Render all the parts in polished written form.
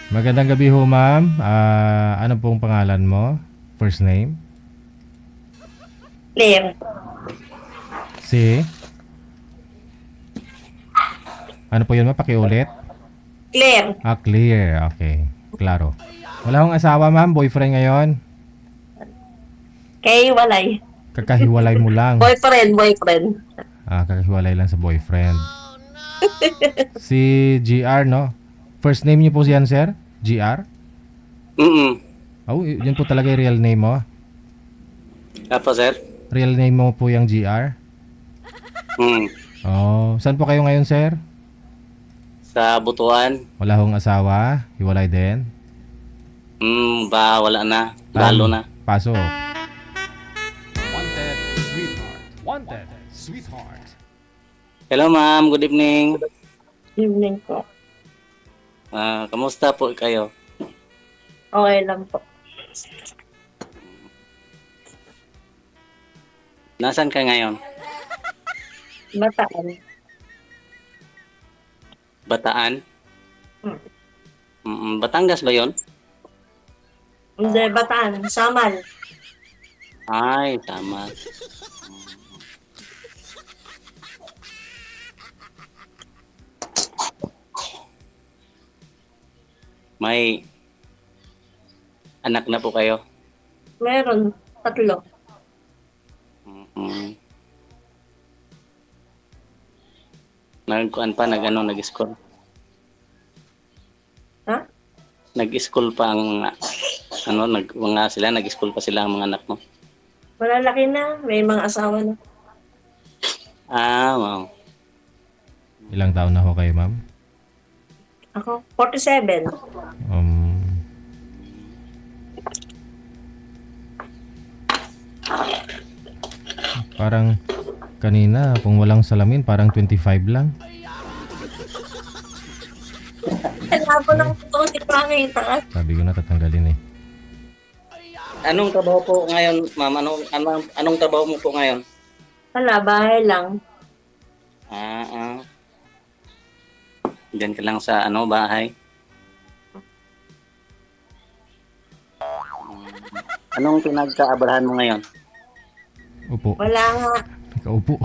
Magandang gabi ho, ma'am. Ano pong pangalan mo? First name? Claire. Si? Ano po yun, ma'am? Pakiulit. Claire. Clear. Okay. Klaro. Wala hong asawa, ma'am? Boyfriend ngayon? Kay Walay. Kakahiwalay mo lang. Boyfriend. Kakahiwalay lang sa boyfriend. Si GR, no? First name niyo po siyan, sir? GR? Mm. Oh, yun po talaga yung real name mo? Apo, sir? Real name mo po yung GR? Mm. Oh, saan po kayo ngayon, sir? Sa Butuan. Wala hong asawa? Hiwalay din? Wala na. Lalo na. Paso. Wanted, sweetheart. Wanted, sweetheart. Hello, ma'am. Good evening. Evening po. Kamusta po kayo? Okay lang po. Nasaan ka ngayon? Bataan. Bataan? Hmm. Batangas ba yon? Hindi, Bataan. Samal. Ay, tama. May anak na po kayo? Meron. 3. Mm. Nag-kuan pa, nag-school. Ha? Nag-school pa ang nag-school pa sila ang mga anak mo. Malalaki na. May mga asawa na. Wow. Ilang taon na ho kayo, ma'am? Ako, 47. Um, Parang kanina, kung walang salamin, parang 25 lang. Labo lang ito. Hindi ko makita ka. Sabi ko na tatanggalin eh. Anong trabaho po ngayon, ma'am? Anong trabaho mo po ngayon? Wala, bahay lang. Diyan ka lang sa bahay. Anong pinagkaabahan mo ngayon? Upo. Wala nga. Nakaupo.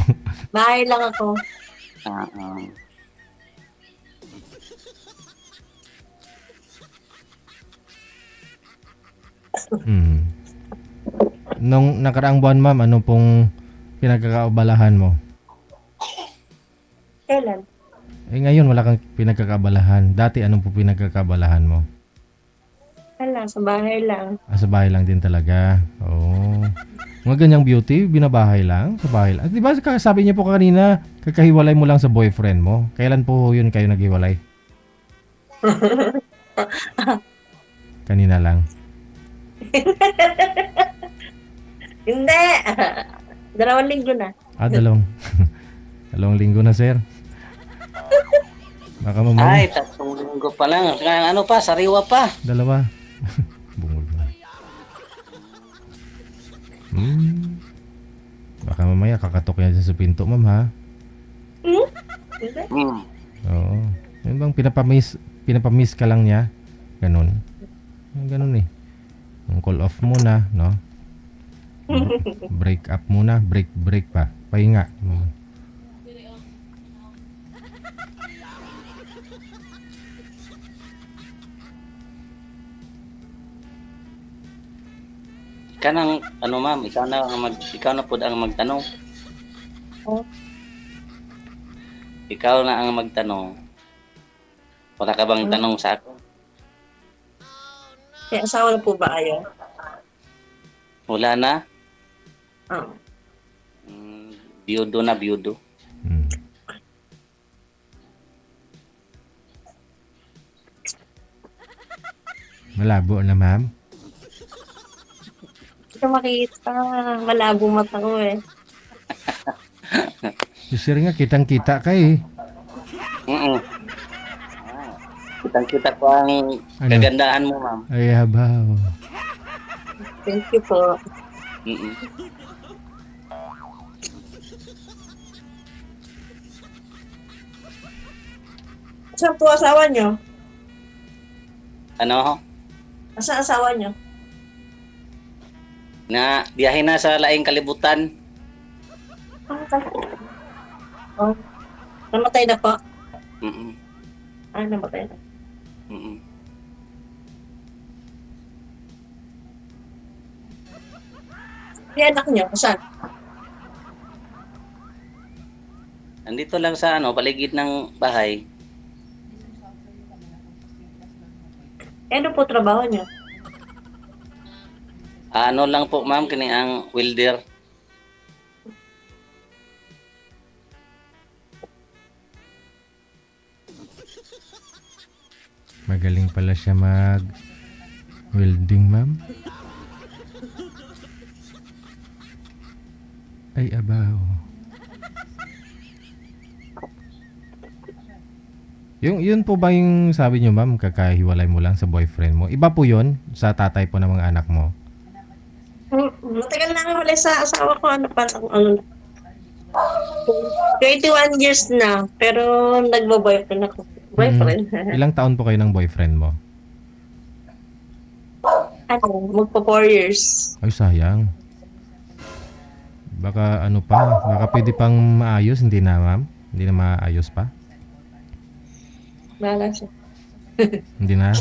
Bahay lang ako. Ah, ah. Hmm. Nung nakaraang buwan, ma'am, ano pong pinagkakaabalahan mo? Kailan? Ngayon wala kang pinagkakaabalahan. Dati anong po pinagkakaabalahan mo? Wala, sa bahay lang. Sa bahay lang din talaga. Oh. Mga ganyang beauty, binabahay lang? Sa bahay lang? Di ba sabi niya po kanina, kakahiwalay mo lang sa boyfriend mo? Kailan po yun kayo naghiwalay? Kanina lang. Hindi. 2 linggo na. Dalawang. Dalawang linggo na, sir. Baka mamaya. Ay, 3 linggo pa lang. Sariwa pa. Dalawa. Bungol na. Baka mamaya kakatok yan sa pinto, ma'am, ha? Hindi. Oo. Yun bang pinapamiss ka lang niya? Ganun. Ganun eh. Yung call off muna, no? Break up muna, break pa. Pahinga. Kanang ma'am, ikaw na po ang magtanong. Oh. Ikaw na ang magtanong. Wala ka bang tanong sa akin? May asawa na po ba kayo? Wala na? Ah. Biyudo na, biyudo. Malabo na, ma'am. Hindi ko makita. Malabo mata ko eh. Sir nga, kitang-kita ka eh. Kitang-kita ko ang kagandahan mo, ma'am. Ay, habaw. Thank you po. Saan po asawa nyo? Ano? Asa asawa niyo? Na biyahe na sa laing kalibutan. Oh, namatay na po. Mm. Namatay na. Mm. Yung anak niyo, saan? Nandito lang sa paligid ng bahay. Ano po trabaho niyo? Ano lang po ma'am, kini ang welder. Magaling pala siya mag welding, ma'am. Ay, abaw. Yun po ba yung sabi niyo, ma'am, kakahiwalay mo lang sa boyfriend mo? Iba po yun sa tatay po ng mga anak mo. Matagal na nga wala sa asawa ko. Ano pa? 21 years na. Pero nagbo-boyfriend ako. Boyfriend? Ilang taon po kayo ng boyfriend mo? Ano? Magpo 4 years. Ay, sayang. Baka ano pa, baka pwede pang maayos, hindi na, ma'am? Hindi na maayos pa? Bahala siya. Hindi na?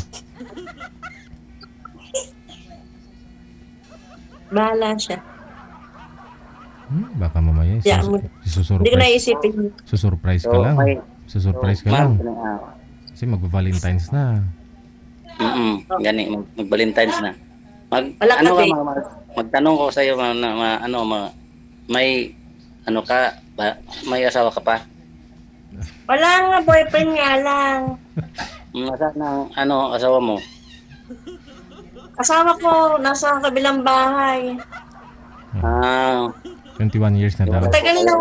Bahala siya. Baka mamaya, Yeah, hindi ko naisipin. susurprise ka lang. Susurprise ka lang. Ma'am, Kasi mag-Valentine's na. gani mag-Valentine's na. Wala Ano ka ka, magtanong ko sa iyo may ka may asawa ka pa? Wala nga, boyfriend nga lang. Nasaan ang asawa mo? Asawa ko, nasa kabilang bahay. 21 years na daw. Matagal na.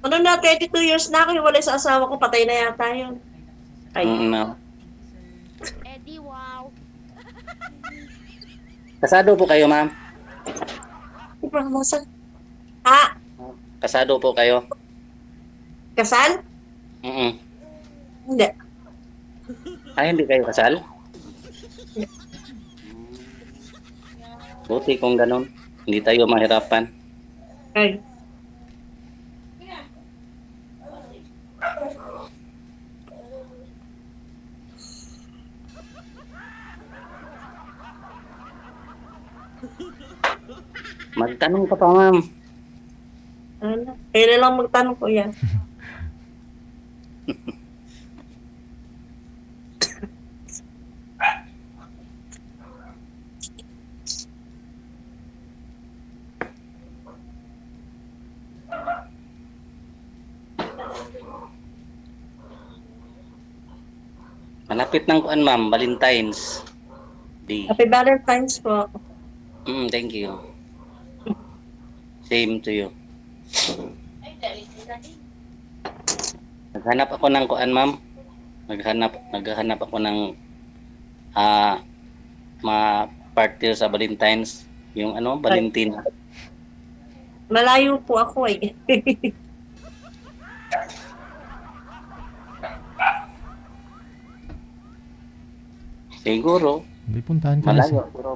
Ano na, 22 years na ako. Wala sa asawa ko, patay na yata yun. Ay, Eddie, wow. Kasado po kayo, ma'am? Kasado po kayo? Kasal? Hindi. Ay, hindi kayo kasal? Buti kung ganun. Hindi tayo mahirapan. Ay. Magtanong ka pa, ma'am. Ano? Kailan lang magtanong ko yan. Malapit ng kuan, ma'am. Valentine's Day. Happy Valentine's po. Thank you. Same to you. Naghanap ako ng kuan, ma'am. Naghanap ako ng ma-party sa Valentine's. Yung Valentina. Malayo po ako eh. Siguro, Hindi, puntahan ka na malayo. Pero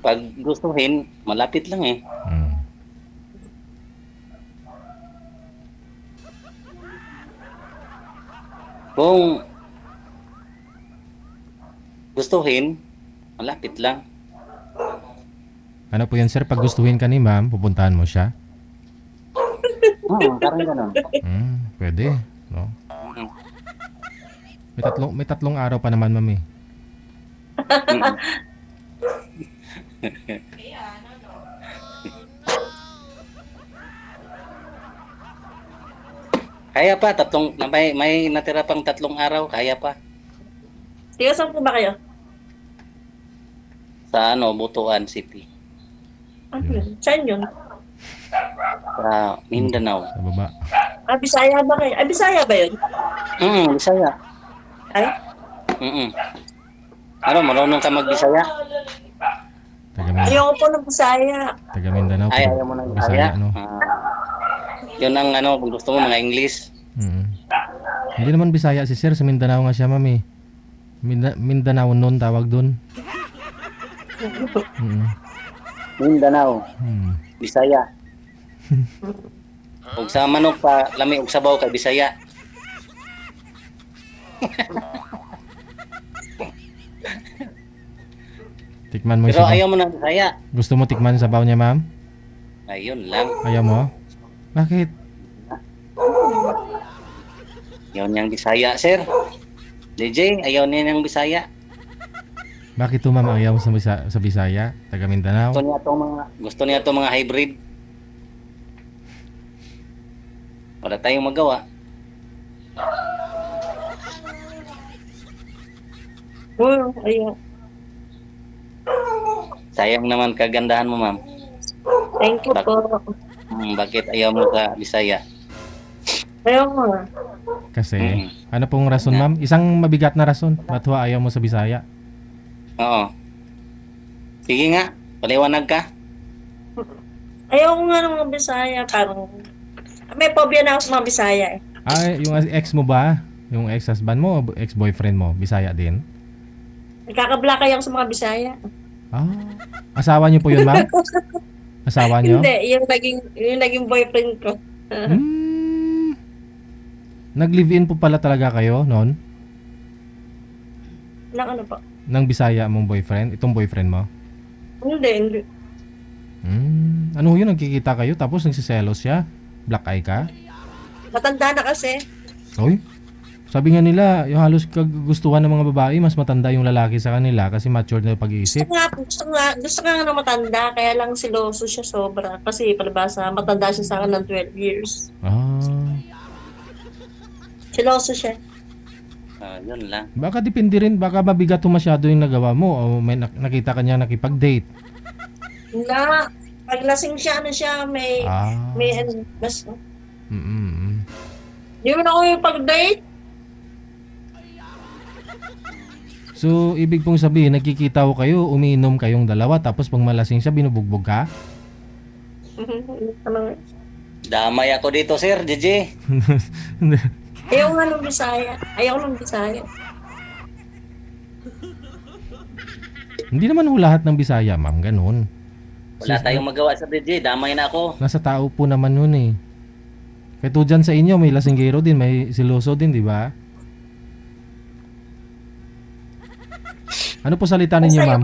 pag gustuhin, malapit lang eh. Kung gustuhin, malapit lang. Ano po yan, sir? Pag gustuhin ka ni ma'am, pupuntahan mo siya? Parang ganun. Pwede, no? May tatlong araw pa naman, ma'am eh. Kaya pa, may natira pang 3 araw, kaya pa. Tiyo, saan po ba kayo? Sa Butuan City. Ano yun? Saan yun? Sa Mindanao. Sa baba. Bisaya ba kayo? Bisaya ba yun? Bisaya. Ay? Marunong ka mag-Bisaya? Ayoko po ng Bisaya. Taga Mindanao. Ay, ayaw mo ng Bisaya? no? Yun ang kung gusto mo, mga English. Hindi naman Bisaya si sir, sa Mindanao nga siya, ma'am eh. Mindanao nun tawag dun. Mm. Mindanao, Hmm. Bisaya. Ug sa manok pa lami og sabaw kay Bisaya. Tikman mo Pero siya. ayaw mo ng Bisaya. Gusto mo tikman sa sabaw niya, ma'am? Ayun lang. Ayaw mo? Bakit? Ayaw niyang Bisaya, sir. DJ, ayaw niya ng Bisaya. Bakit to, ma'am, ayaw mo sa Bisaya? Taga Mindanao? Gusto niya tong mga hybrid. Wala tayong magawa. Oh, ayun. Sayang naman kagandahan mo, ma'am. Thank you po. Bakit ayaw mo sa Bisaya? Ayun nga. Kasi, ano pong rason, ma'am? Isang mabigat na rason. Ba't ho ayaw mo sa Bisaya? Oo. Sige nga, paliwanag ka. Ayaw ko nga ng mga Bisaya. Parang, may phobia na ako sa mga Bisaya eh. Ay, yung ex mo ba? Yung ex-husband mo, o ex-boyfriend mo, Bisaya din? Nagkakabla kayo ako sa mga Bisaya. Ah, asawa niyo po yun, ma'am? Asawa niyo? Hindi, yung naging boyfriend ko. Hmm. Nag-live-in po pala talaga kayo noon? Nang ano po? Ng Bisaya mong boyfriend? Itong boyfriend mo? Hindi. Hmm. Ano yun? Nagkikita kayo tapos nagsiselos siya? Black eye ka? Matanda na kasi. Oy. Sabi nga nila, yung halos kagustuhan ng mga babae, mas matanda yung lalaki sa kanila kasi matured na yung pag-iisip. Gusto nga na matanda, kaya lang siloso siya sobra. Kasi palibasa, matanda siya sa akin ng 12 years. Ah. Siloso siya. Yun lang. Baka depende rin, baka mabigat ho masyado yung nagawa mo o may nakita ka niya nakipag-date. Na, pag lasing siya, ano siya, may mas, Mm-mm. di mo na ako yung pag-date. So, ibig pong sabihin, nagkikita ho kayo, umiinom kayong dalawa, tapos pag malasing siya, binubugbog ka? Damay ako dito, sir, DJ. Ayaw nga nung Bisaya. Ayaw nung Bisaya. Hindi naman ho lahat ng Bisaya, ma'am, ganun. Wala tayong magawa sa DJ, damay na ako. Nasa tao po naman yun eh. Kaya to dyan sa inyo, may lasinggero din, may siloso din, di ba? Ano po salita ninyo, ma'am?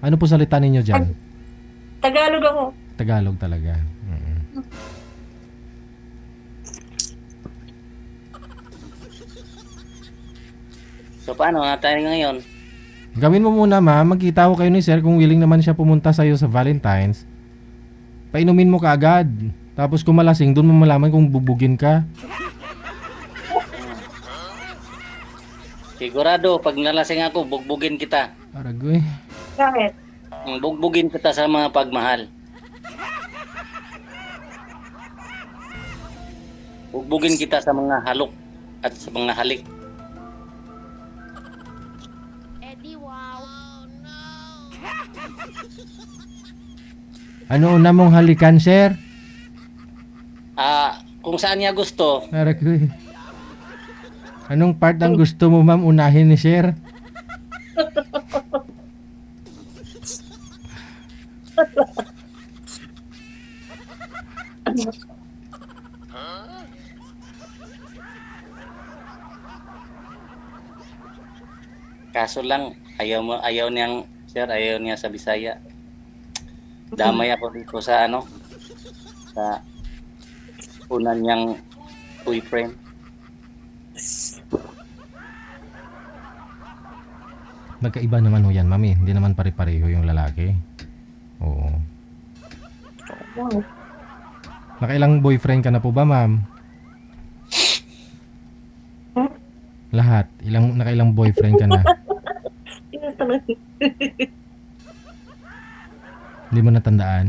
Ano po salita ninyo dyan? Tagalog ako. Tagalog talaga. Mm-mm. So paano na tayo ngayon? Gawin mo muna, ma'am. Magkita ko kayo ni sir kung willing naman siya pumunta sa'yo sa Valentine's. Painumin mo kaagad. Tapos kung malasing, doon mo malaman kung bubugin ka. Sigurado, pag nalasing ako, bugbugin kita. Aragoy. Bakit? Bugbugin kita sa mga pagmahal. Bugbugin kita sa mga halok at sa mga halik. Eddie, wow. Ano una mong halikan, sir? Kung saan niya gusto, Aragoy. Anong part ang gusto mo, ma'am, unahin ni sir? kaso lang, ayaw niyang, sir, ayaw niya sa Bisaya. Damay ako dito sa sa unan niyang boyfriend. Magkaiba naman ho yan, mami. Hindi naman pare-pareho yung lalaki. Oo. Nakailang boyfriend ka na po ba, ma'am? Lahat. Nakailang boyfriend ka na? Hindi mo natandaan?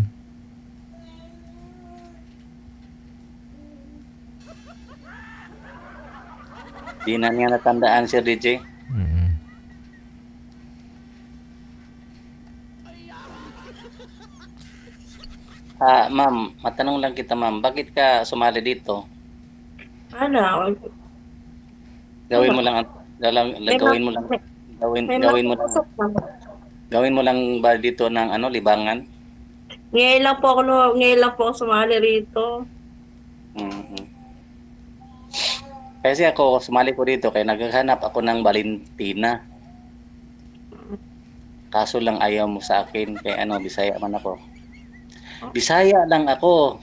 Di na niya natandaan, Sir DJ. Mm. Ma'am, matanong lang kita, ma'am. Bakit ka sumali dito? Ano? Gawin mo lang, May Gawin mo lang, makausap naman. gawin mo lang ba dito ng ano, libangan? Ngayon lang po ako sumali rito. Mhm. Kasi ako, sumali ko dito kaya naghahanap ako ng Valentina. Kaso lang ayaw mo sa akin kaya ano, Bisaya man ako. Bisaya lang ako.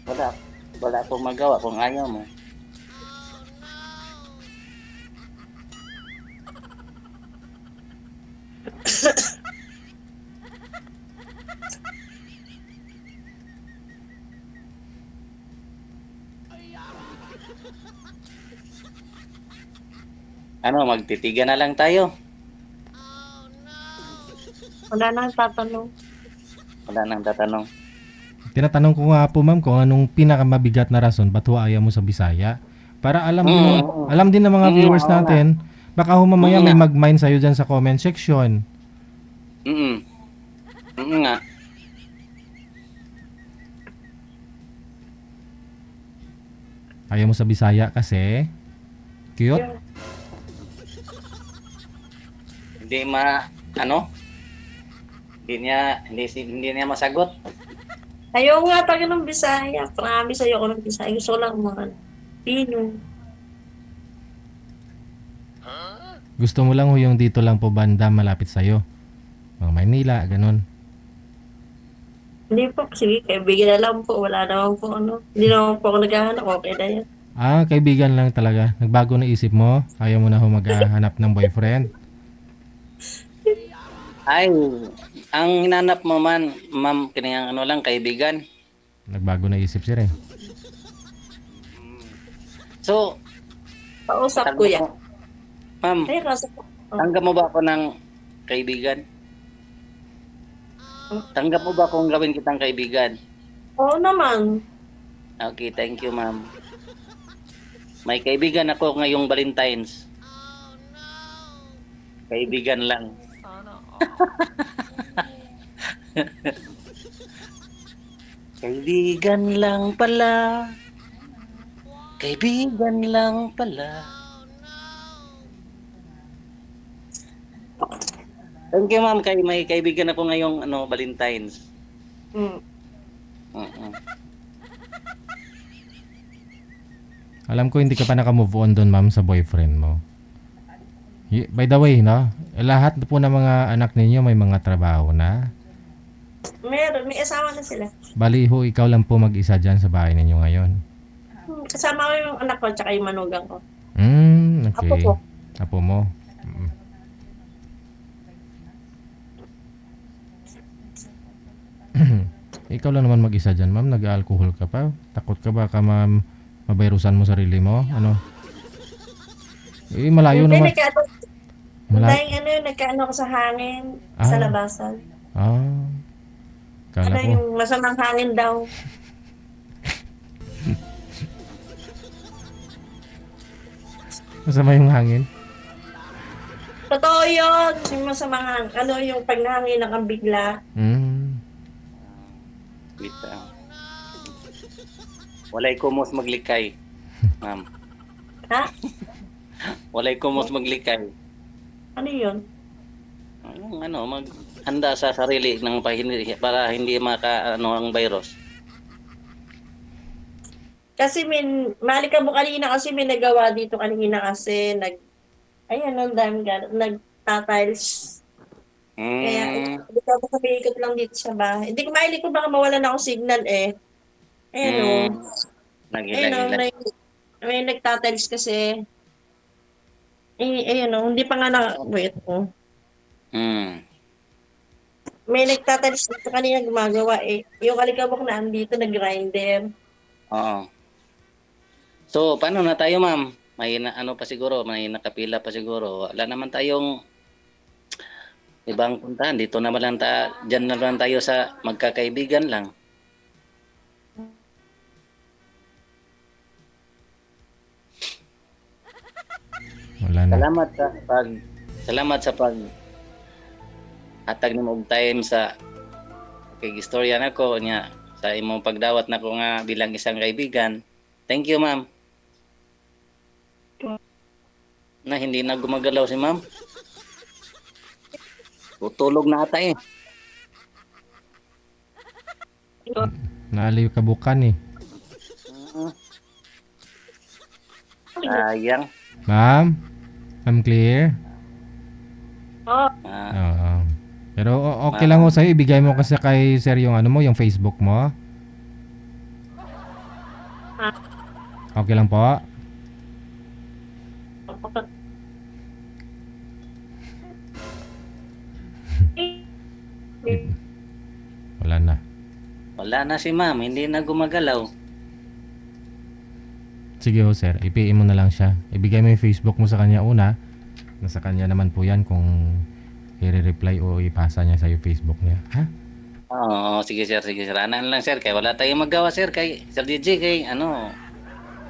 Wala, wala akong magawa kung ayaw mo. Ano, magtitigan na lang tayo. Wala nang tatanong. Wala nang tatanong. Tinatanong ko nga po ma'am kung anong pinakamabigat na rason ba't ho ayaw mo sa Bisaya. Para alam din ng mga viewers oo nga. natin, baka ho mamaya Oo may nga. mag-mind sa'yo dyan sa comment section. Mm. Nga. Ayaw mo sa Bisaya kasi cute. Hindi ano? Hindi niya masagot. Ayaw nga tayo ng Bisaya. Promise ayoko ng Bisaya. Gusto ko lang mga Pino. Gusto mo lang ho yung dito lang po banda malapit sa'yo. Mga Maynila, ganun. Hindi po. Sige, kaibigan na lang po. Wala naman po ano. Hindi naman po ako naghahanap. Okay na yan. Kaibigan lang talaga. Nagbago na isip mo? Ayaw mo na ho maghahanap ng boyfriend? Ay, ang hinanap mo man, ma'am, kanyang ano lang, kaibigan. Nagbago na isip siya rin. So, Pausap ko yan. ma'am, Ay, kaso po. tanggap mo ba ako ng kaibigan? Tanggap mo ba kung gawin kitang kaibigan? Oo naman. Okay, thank you, ma'am. May kaibigan ako ngayong Valentine's. Kaibigan lang. Kaibigan lang pala. Kaibigan lang pala. Thank you, ma'am. May kaibigan ako ngayong Valentine's. Hmm. Mm-mm. Alam ko hindi ka pa naka-move on doon ma'am sa boyfriend mo. By the way, no? Lahat po ng mga anak ninyo may mga trabaho na. Meron. May asawa na sila. Bali ho, ikaw lang po mag-isa dyan sa bahay ninyo ngayon. Kasama ko yung anak ko tsaka yung manugang ko. Okay. Apo ko. Apo mo. Mm. Ikaw lang naman mag-isa dyan, ma'am. Nag-alcohol ka pa. Takot ka ba ka, ma'am, mabayrusan mo sarili mo? Ano? Malayo Hindi, naman. nagkaano ko sa hangin. Ah. Sa labasan. Kala ko. Yung masamang hangin daw. Masama yung hangin. Totoo yun. Yung masamang yung pag nahangin na kang bigla. Wait lang. Walay kumos maglikay, ma'am. Ha? Walay kumos maglikay. Ano yun? Maghanda sa sarili ng para hindi ang virus. Kasi malika mo kanina kasi may nagawa dito kanina kasi nagtatiles. Kaya hindi ko ikot lang dito sa bahay. Hindi ko mailikot baka mawalan ako signal eh. Nagilag-ilag. May nagtatiles kasi. Hindi pa nga wait ko. May nagtatiles dito kanina gumagawa eh. Yung alikabok na andito nag-grinder. Oo. So, paano na tayo, ma'am? May pa siguro, may nakapila pa siguro. Wala naman tayong ibang puntahan. Dito naman lang dyan na lang tayo sa magkakaibigan lang. Wala na. Salamat sa pag hatag nimo og time sa kay istorya nako nya sa imong pagdawat nako nga bilang isang kaibigan. Thank you, ma'am. na hindi na gumagalaw si ma'am. Tutulog na ata eh. Naaliw ka bukan eh. Sayang. Ma'am? Ma'am Clear? Oh, Oo. Pero okay lang ho sa'yo, ibigay mo kasi kay sir yung ano mo, yung Facebook mo. Okay lang po? Wala na. Wala na si ma'am, hindi na gumagalaw. Sige ho sir, ipiin mo na lang siya. Ibigay mo yung Facebook mo sa kanya una. Nasa kanya naman po yan kung i-reply o ipasa niya sa yung Facebook niya. Ha? Oo, sige sir, sige sir. Anan lang sir, kay wala tayong magawa sir, kay Sir DJ, kay ano,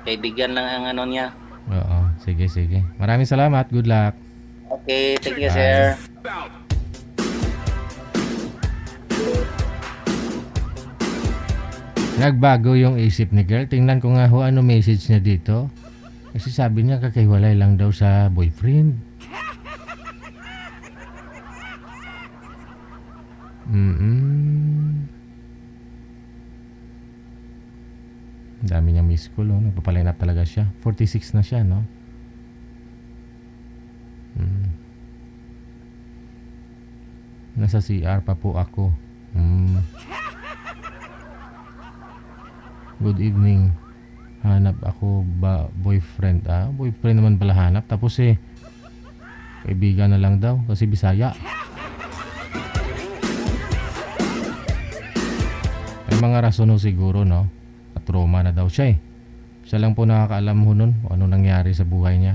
kaibigan lang ang ano niya. Oo, sige, sige. Maraming salamat. Good luck. Okay, thank you sir. Nagbago yung isip ni girl. Tingnan ko nga ho ano message niya dito. Kasi sabi niya kakahiwalay lang daw sa boyfriend. Ang dami niyang miss call, oh. Nagpapaline up talaga siya. 46 na siya, no? Nasa CR pa po ako. Good evening. Hanap ako ba boyfriend? Boyfriend naman pala hanap. Tapos kaibigan na lang daw kasi Bisaya. May mga rason ho siguro, no? At trauma na daw siya eh. Siya lang po nakakaalam ho nun kung ano nangyari sa buhay niya.